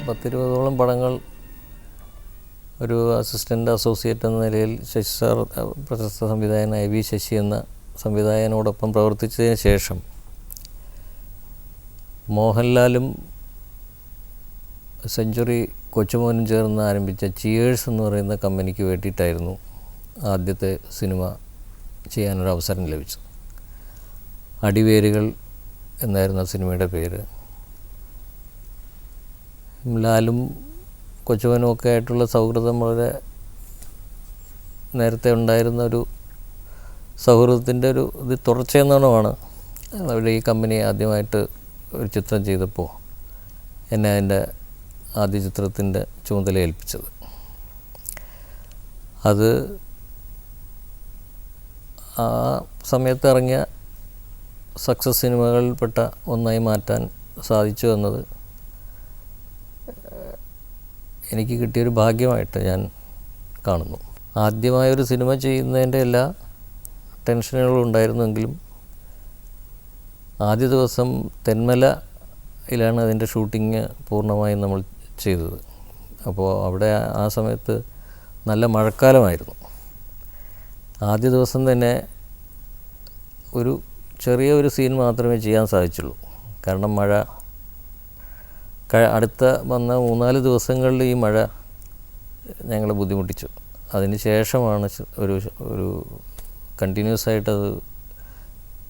10-20ഓളം പടങ്ങൾ ഒരു assistant associate എന്ന നിലയിൽ ശശി സാർ, പ്രശസ്ത സംവിധായകൻ IV ശശി എന്ന സംവിധായകനോടൊപ്പം പ്രവർത്തിച്ചതിന് ശേഷം മോഹൻലാലും സെഞ്ച്വറി കൊച്ചുമോനും ചേർന്ന് ആരംഭിച്ച ചിയേഴ്സ് എന്ന് പറയുന്ന കമ്പനിക്ക് വേണ്ടിയിട്ടായിരുന്നു ആദ്യത്തെ സിനിമ ചെയ്യാനൊരു അവസരം ലഭിച്ചത്. അടിവേരുകൾ എന്നായിരുന്നു ആ സിനിമയുടെ പേര്. ലാലും കൊച്ചുമോനും ഒക്കെ ആയിട്ടുള്ള സൗഹൃദം വളരെ നേരത്തെ ഉണ്ടായിരുന്ന ഒരു സൗഹൃദത്തിൻ്റെ ഒരു ഇത് തുടർച്ചയെന്നോണമാണ് അവിടെ ഈ കമ്പനി ആദ്യമായിട്ട് ഒരു ചിത്രം ചെയ്തപ്പോൾ എന്നെ അതിൻ്റെ ആദ്യ ചിത്രത്തിൻ്റെ ചുമതല ഏൽപ്പിച്ചത്. അത് ആ സമയത്ത് ഇറങ്ങിയ സക്സസ് സിനിമകളിൽപ്പെട്ട ഒന്നായി മാറ്റാൻ സാധിച്ചു എന്നത് എനിക്ക് കിട്ടിയൊരു ഭാഗ്യമായിട്ട് ഞാൻ കാണുന്നു. ആദ്യമായൊരു സിനിമ ചെയ്യുന്നതിൻ്റെ എല്ലാ ടെൻഷനുകളും ഉണ്ടായിരുന്നെങ്കിലും ആദ്യ ദിവസം തെന്മലയിലാണ് അതിൻ്റെ ഷൂട്ടിങ് പൂർണ്ണമായും നമ്മൾ ചെയ്തത്. അപ്പോൾ അവിടെ ആ സമയത്ത് നല്ല മഴക്കാലമായിരുന്നു. ആദ്യ ദിവസം തന്നെ ഒരു ചെറിയ ഒരു സീൻ മാത്രമേ ചെയ്യാൻ സാധിച്ചുള്ളൂ. കാരണം മഴ അടുത്ത വന്ന 3-4 ദിവസങ്ങളിൽ ഈ മഴ ഞങ്ങളെ ബുദ്ധിമുട്ടിച്ചു. അതിന് ശേഷമാണ് ഒരു കണ്ടിന്യൂസ് ആയിട്ടത്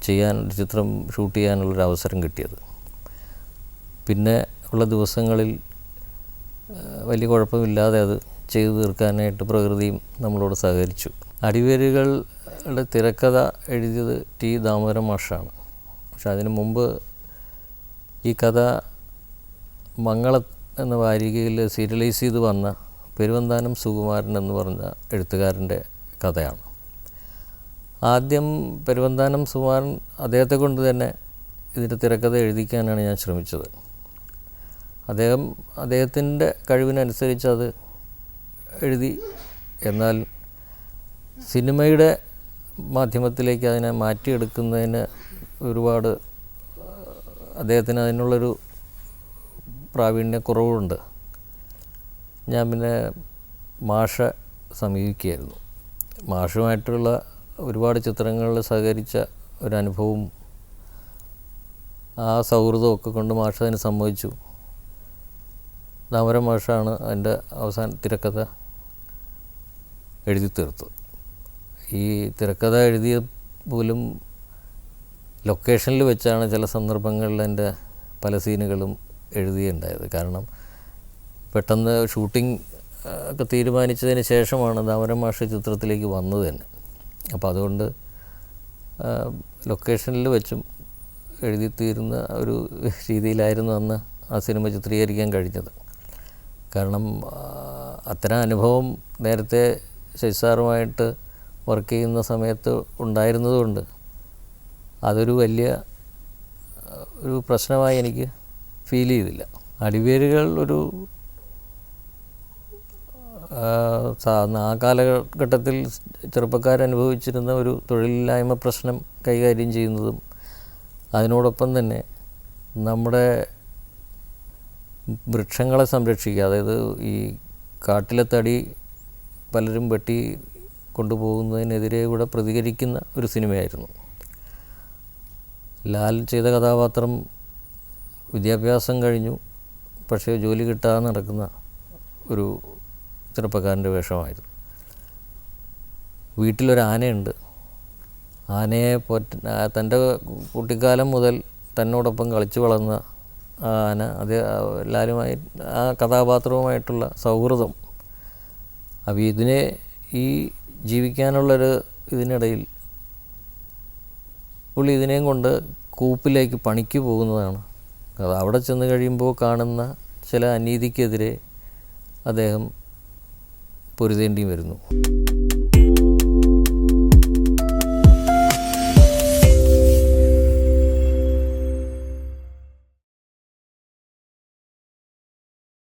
ചെയ്യാൻ, ചിത്രം ഷൂട്ട് ചെയ്യാനുള്ളൊരു അവസരം കിട്ടിയത്. പിന്നെ ഉള്ള ദിവസങ്ങളിൽ വലിയ കുഴപ്പമില്ലാതെ അത് ചെയ്തു തീർക്കാനായിട്ട് പ്രകൃതിയും നമ്മളോട് സഹകരിച്ചു. അടിവേരുകളുടെ തിരക്കഥ എഴുതിയത് T. ദാമോദരൻ മാഷാണ്. പക്ഷെ അതിനു മുമ്പ് ഈ കഥ മംഗളം എന്ന വാരികയിൽ സീരിയലൈസ് ചെയ്ത് വന്ന പെരുവന്താനം സുകുമാരൻ എന്ന് പറഞ്ഞ എഴുത്തുകാരൻ്റെ കഥയാണ്. ആദ്യം പെരുവന്താനം സുകുമാരൻ അദ്ദേഹത്തെ കൊണ്ട് തന്നെ ഇതിൻ്റെ തിരക്കഥ എഴുതിക്കാനാണ് ഞാൻ ശ്രമിച്ചത്. അദ്ദേഹത്തിൻ്റെ കഴിവിനനുസരിച്ച് അത് എഴുതി. എന്നാൽ സിനിമയുടെ മാധ്യമത്തിലേക്ക് അതിനെ മാറ്റിയെടുക്കുന്നതിന് ഒരുപാട് അദ്ദേഹത്തിന് അതിനുള്ളൊരു പ്രാവീണ്യക്കുറവുണ്ട്. ഞാൻ പിന്നെ മാഷെ സമീപിക്കുകയായിരുന്നു. മാഷുമായിട്ടുള്ള ഒരുപാട് ചിത്രങ്ങളിൽ സഹകരിച്ച ഒരനുഭവവും ആ സൗഹൃദമൊക്കെ കൊണ്ട് മാഷ് അതിന് സമ്മതിച്ചു. ദാമോദരൻ മാഷാണ് അതിൻ്റെ അവസാന തിരക്കഥ എഴുതി തീർത്തത്. ഈ തിരക്കഥ എഴുതിയ പോലും ലൊക്കേഷനിൽ വെച്ചാണ് ചില സന്ദർഭങ്ങളിൽ എൻ്റെ പല സീനുകളും എഴുതിയുണ്ടായത്. കാരണം പെട്ടെന്ന് ഷൂട്ടിംഗ് ഒക്കെ തീരുമാനിച്ചതിന് ശേഷമാണ് ദാമോദരൻ മാഷ് ചിത്രത്തിലേക്ക് വന്നത് തന്നെ. അപ്പോൾ അതുകൊണ്ട് ലൊക്കേഷനിൽ വെച്ചും എഴുതി തീരുന്ന ഒരു രീതിയിലായിരുന്നു അന്ന് ആ സിനിമ ചിത്രീകരിക്കാൻ കഴിഞ്ഞത്. കാരണം അത്തരം അനുഭവം നേരത്തെ ശശി സാറുമായിട്ട് വർക്ക് ചെയ്യുന്ന സമയത്ത് ഉണ്ടായിരുന്നതുകൊണ്ട് അതൊരു വലിയ ഒരു പ്രശ്നമായി എനിക്ക് ഫീൽ ചെയ്തില്ല. അടിവേരുകൾ ഒരു ആ കാലഘട്ടത്തിൽ ചെറുപ്പക്കാരനുഭവിച്ചിരുന്ന ഒരു തൊഴിലില്ലായ്മ പ്രശ്നം കൈകാര്യം ചെയ്യുന്നതും അതിനോടൊപ്പം തന്നെ നമ്മുടെ വൃക്ഷങ്ങളെ സംരക്ഷിക്കുക, അതായത് ഈ കാട്ടിലെ തടി പലരും വെട്ടി കൊണ്ടുപോകുന്നതിനെതിരെ കൂടെ പ്രതികരിക്കുന്ന ഒരു സിനിമയായിരുന്നു. ലാൽ ചെയ്ത കഥാപാത്രം വിദ്യാഭ്യാസം കഴിഞ്ഞു പക്ഷേ ജോലി കിട്ടാതെ നടക്കുന്ന ഒരു ചെറുപ്പക്കാരൻ്റെ വേഷമായിരുന്നു. വീട്ടിലൊരു ആനയുണ്ട്. ആനയെ തൻ്റെ കുട്ടിക്കാലം മുതൽ തന്നോടൊപ്പം കളിച്ചു വളർന്ന ആ ആന ലാലുമായി ആ കഥാപാത്രവുമായിട്ടുള്ള സൗഹൃദം. അപ്പോൾ ഇതിനെ ഈ ജീവിക്കാനുള്ളൊരു ഇതിനിടയിൽ പുള്ളി ഇതിനെയും കൊണ്ട് കൂപ്പിലേക്ക് പണിക്ക് പോകുന്നതാണ്. അത് അവിടെ ചെന്ന് കഴിയുമ്പോൾ കാണുന്ന ചില അനീതിക്കെതിരെ അദ്ദേഹം പൊരുതേണ്ടി വരുന്നു.